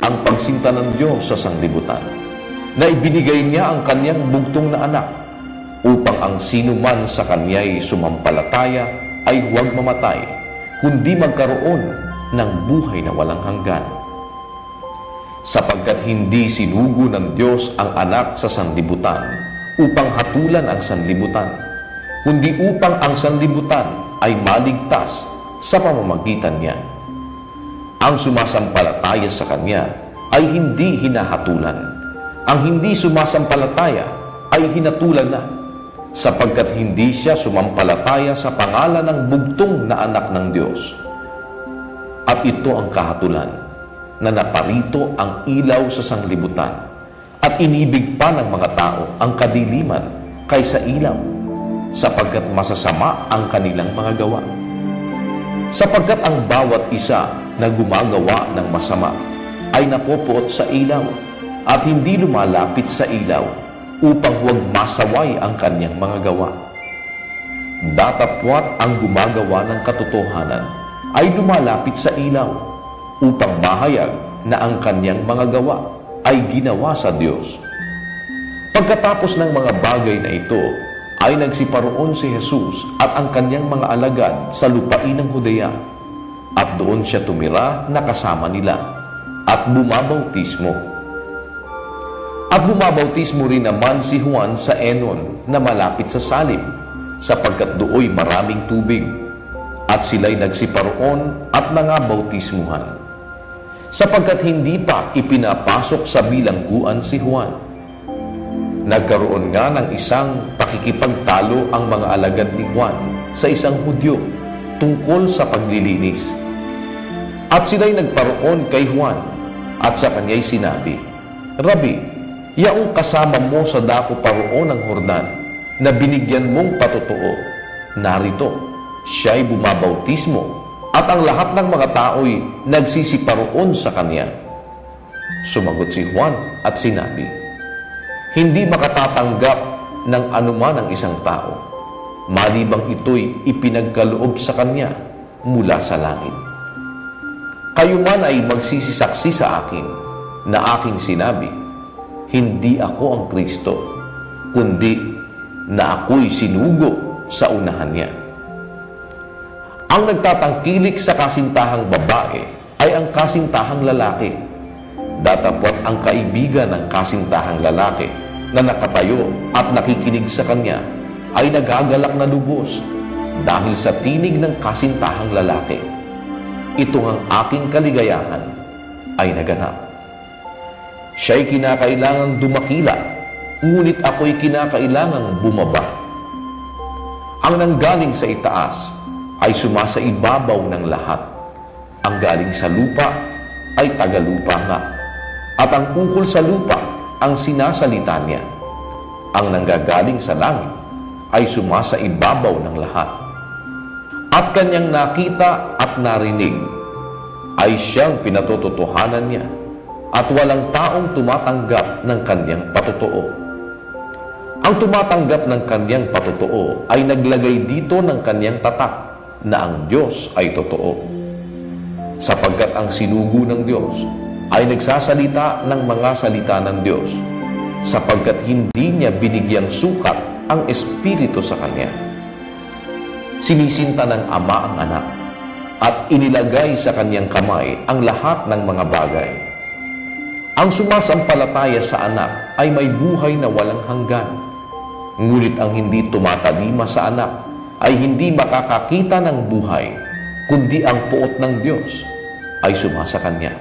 ang pagsinta ng Diyos sa sanglibutan, na ibinigay niya ang kanyang bugtong na anak, upang ang sino man sa kanya'y sumampalataya ay huwag mamatay, kundi magkaroon ng buhay na walang hanggan. Sapagkat hindi sinugo ng Diyos ang anak sa sanlibutan upang hatulan ang sanlibutan, kundi upang ang sanlibutan ay maligtas sa pamamagitan niya. Ang sumasampalataya sa Kanya ay hindi hinahatulan. Ang hindi sumasampalataya ay hinatulan na, sapagkat hindi siya sumampalataya sa pangalan ng bugtong na anak ng Diyos. At ito ang kahatulan, na naparito ang ilaw sa sanglibutan, at inibig pa ng mga tao ang kadiliman kaysa ilaw, sapagkat masasama ang kanilang mga gawa. Sapagkat ang bawat isa na gumagawa ng masama ay napopuot sa ilaw at hindi lumalapit sa ilaw upang huwag masaway ang kanyang mga gawa. Datapwat ang gumagawa ng katotohanan ay lumalapit sa ilaw upang mahayag na ang kanyang mga gawa ay ginawa sa Diyos. Pagkatapos ng mga bagay na ito, ay nagsiparoon si Jesus at ang kanyang mga alagad sa lupain ng Judea, at doon siya tumira na kasama nila at bumabautismo. At bumabautismo rin naman si Juan sa Enon na malapit sa Salim, sapagkat dooy maraming tubig, at sila'y nagsiparoon at nangabautismuhan, sapagkat hindi pa ipinapasok sa bilangguan si Juan. Nagkaroon nga ng isang pakikipagtalo ang mga alagad ni Juan sa isang Hudyo tungkol sa paglilinis. At sila'y nagparoon kay Juan at sa kanya'y sinabi, "Rabi, yaong kasama mo sa dako paroon ng Jordan na binigyan mong patotoo, narito, siya'y bumabautismo at ang lahat ng mga tao'y nagsisiparoon sa kanya." Sumagot si Juan at sinabi, "Hindi makatatanggap ng anuman ang isang tao, malibang ito'y ipinagkaloob sa kanya mula sa langit. Kayo man ay magsisisaksi sa akin na aking sinabi, hindi ako ang Kristo, kundi na ako'y sinugo sa unahan niya. Ang nagtatangkilik sa kasintahang babae ay ang kasintahang lalaki. Datapwat ang kaibigan ng kasintahang lalaki na nakatayo at nakikinig sa kanya ay nagagalak na lubos dahil sa tinig ng kasintahang lalaki. Ito ang aking kaligayahan ay naganap. Siya'y kinakailangang dumakila, ngunit ako'y kinakailangang bumaba. Ang nanggaling sa itaas ay sumasaibabaw ng lahat. Ang galing sa lupa ay tagalupa nga, at ang ukol sa lupa ang sinasalita niya. Ang nanggagaling sa langit ay sumasaibabaw ng lahat. At kanyang nakita at narinig ay siyang pinatototohanan niya, at walang taong tumatanggap ng kanyang patotoo. Ang tumatanggap ng kanyang patotoo ay naglagay dito ng kanyang tatak na ang Diyos ay totoo. Sapagkat ang sinugo ng Diyos ay nagsasalita ng mga salita ng Diyos, sapagkat hindi niya binigyang sukat ang Espiritu sa kanya. Sinisinta ng Ama ang anak, at inilagay sa kanyang kamay ang lahat ng mga bagay. Ang sumasampalataya sa anak ay may buhay na walang hanggan, ngunit ang hindi tumatalima sa anak ay hindi makakakita ng buhay, kundi ang puot ng Diyos ay sumasa kanya.